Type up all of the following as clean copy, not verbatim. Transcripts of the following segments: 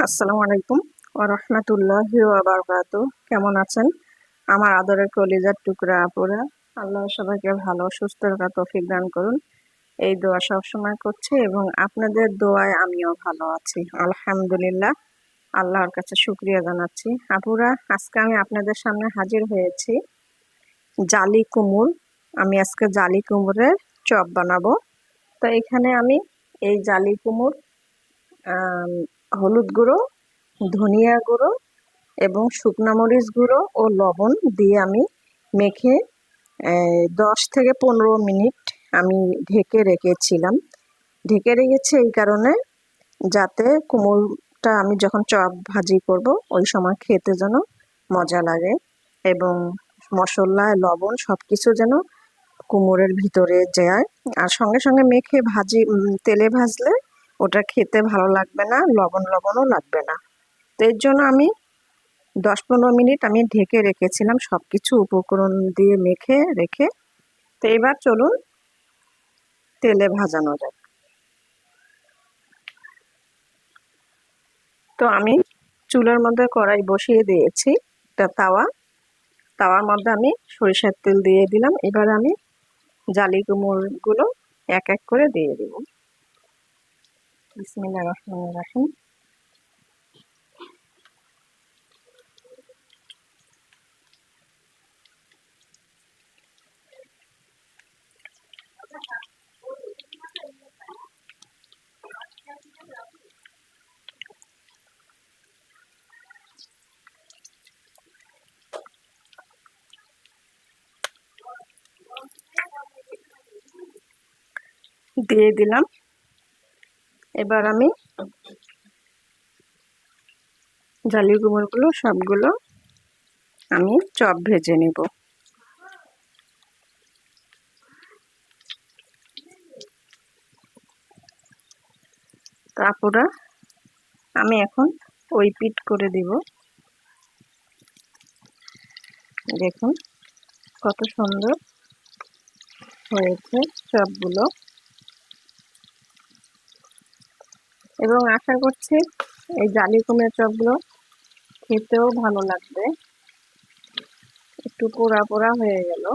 আসসালামু আলাইকুম ওয়া রাহমাতুল্লাহি ওয়া বারাকাতুহু। কেমন আছেন আমার আদরের কলিজার টুকরা আপুরা? আল্লাহ সবাইকে ভালো সুস্থ রাখার তৌফিক দান করুন, এই দোয়া সবসময় করছি এবং আপনাদের দোয়ায় আমিও ভালো আছি আলহামদুলিল্লাহ। আল্লাহর কাছে শুকরিয়া জানাচ্ছি। আপুরা, আজকে আমি আপনাদের সামনে হাজির হয়েছি জালি কুমড়। আমি আজকে জালি কুমড়ের চপ বানাবো। তো এখানে আমি এই জালি কুমড় আম, হলুদ গুঁড়ো, ধনিয়া গুঁড়ো এবং শুকনা মরিচ গুঁড়ো ও লবণ দিয়ে আমি মেখে 10 থেকে 15 মিনিট আমি ঢেকে রেখেছিলাম। ঢেকে রেখেছি এই কারণে, যাতে কুমড়োটা আমি যখন চপ ভাজি করব ওই সময় খেতে যেন মজা লাগে এবং মশলা লবণ সবকিছু যেন কুমড়োর ভিতরে যায়। আর সঙ্গে সঙ্গে মেখে তেলে ভাজলে ওটা খেতে ভালো লাগবে না, লবণ লবণও লাগবে না। তো এর জন্য আমি 10-15 মিনিট আমি ঢেকে রেখেছিলাম সবকিছু উপকরণ দিয়ে মেখে রেখে। তো এবার চলুন তেলে ভাজানো যাক। তো আমি চুলার মধ্যে কড়াই বসিয়ে দিয়েছি, একটা তাওয়ার মধ্যে আমি সরিষার তেল দিয়ে দিলাম। এবার আমি জালি কুমড়োগুলো এক এক করে দিয়ে দিব। বিসমিল্লাহির রহমানির রহিম। দিয়ে দিলাম। এবার আমি জালি কুমড়োগুলো সবগুলো আমি চপ ভেজে নেব। তারপরে আমি এখন ওই পিঠ করে দিব। দেখুন কত সুন্দর হয়েছে চপগুলো, এবং আশা করছি এই জালি কুমড়োর চপগুলো খেতেও ভালো লাগবে। একটু পোড়া পোড়া হয়ে গেল।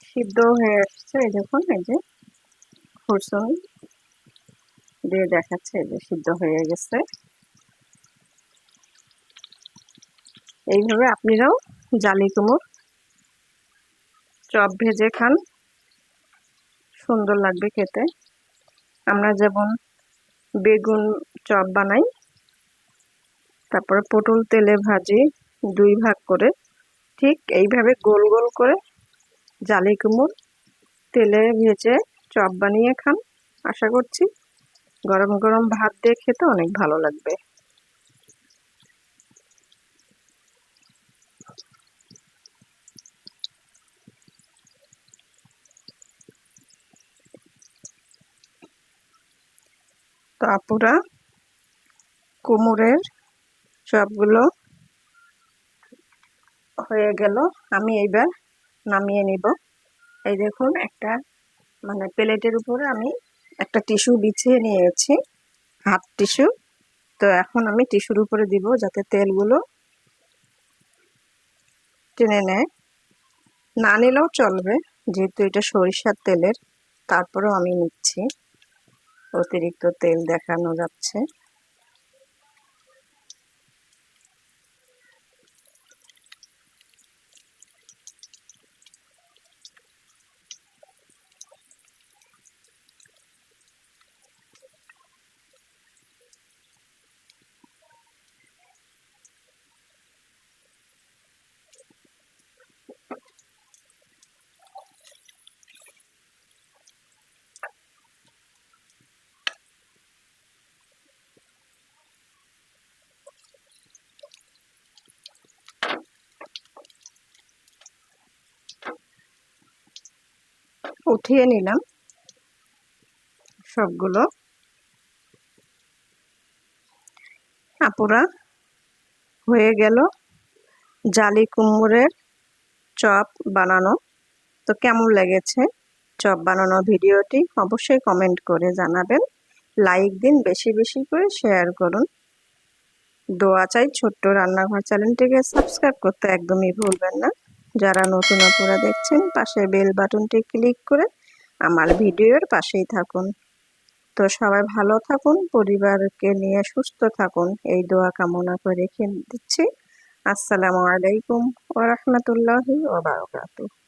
সিদ্ধ হয়ে আসছে, এই দেখুন, এই যে খুরসুন দিয়ে দেখাচ্ছে যে সিদ্ধ হয়ে গেছে। এইভাবে আপনারাও জালি কুমড়োর চপ ভেজে খান, সুন্দর লাগবে খেতে। আমরা যেমন বেগুন চপ বানাই, তারপরে পটল তেলে ভাজি 2 ভাগ করে, ঠিক এইভাবে গোল গোল করে জালি কুমড়োর তেলে ভেজে চপ বানিয়ে খান। আশা করছি গরম গরম ভাত দিয়ে খেতে অনেক ভালো লাগবে। তো আপুরা, কুমড়ের চপগুলো হয়ে গেল, আমি এইবার নামিয়ে নিব। এই দেখুন, একটা প্লেটের উপরে আমি একটা টিস্যু বিছিয়ে নিয়েছি, হাত টিস্যু। তো এখন আমি টিস্যুর উপরে দিব যাতে তেলগুলো টেনে নেয়। না নিলেও চলবে, যেহেতু এটা সরিষার তেলের। তারপরেও আমি নিচ্ছি, অতিরিক্ত তেল দেখানো যাচ্ছে। উঠিয়ে নিলাম সবগুলো। আপুরা, হয়ে গেল জালি কুমড়োর চপ বানানো। তো কেমন লেগেছে চপ বানানো ভিডিওটি অবশ্যই কমেন্ট করে জানাবেন। লাইক দিন, বেশি বেশি করে শেয়ার করুন। দোয়া চাই ছোট্ট রান্নাঘর চ্যানেলটিকে সাবস্ক্রাইব করতে একদমই ভুলবেন না। যারা নতুন আপুরা দেখছেন, পাশে বেল বাটনটি ক্লিক করে আমার ভিডিওর পাশেই থাকুন। তো সবাই ভালো থাকুন, পরিবারকে নিয়ে সুস্থ থাকুন, এই দোয়া কামনা করে রেখে দিচ্ছি। আসসালামু আলাইকুম ওয়া রাহমাতুল্লাহি ওয়া বারাকাতুহু।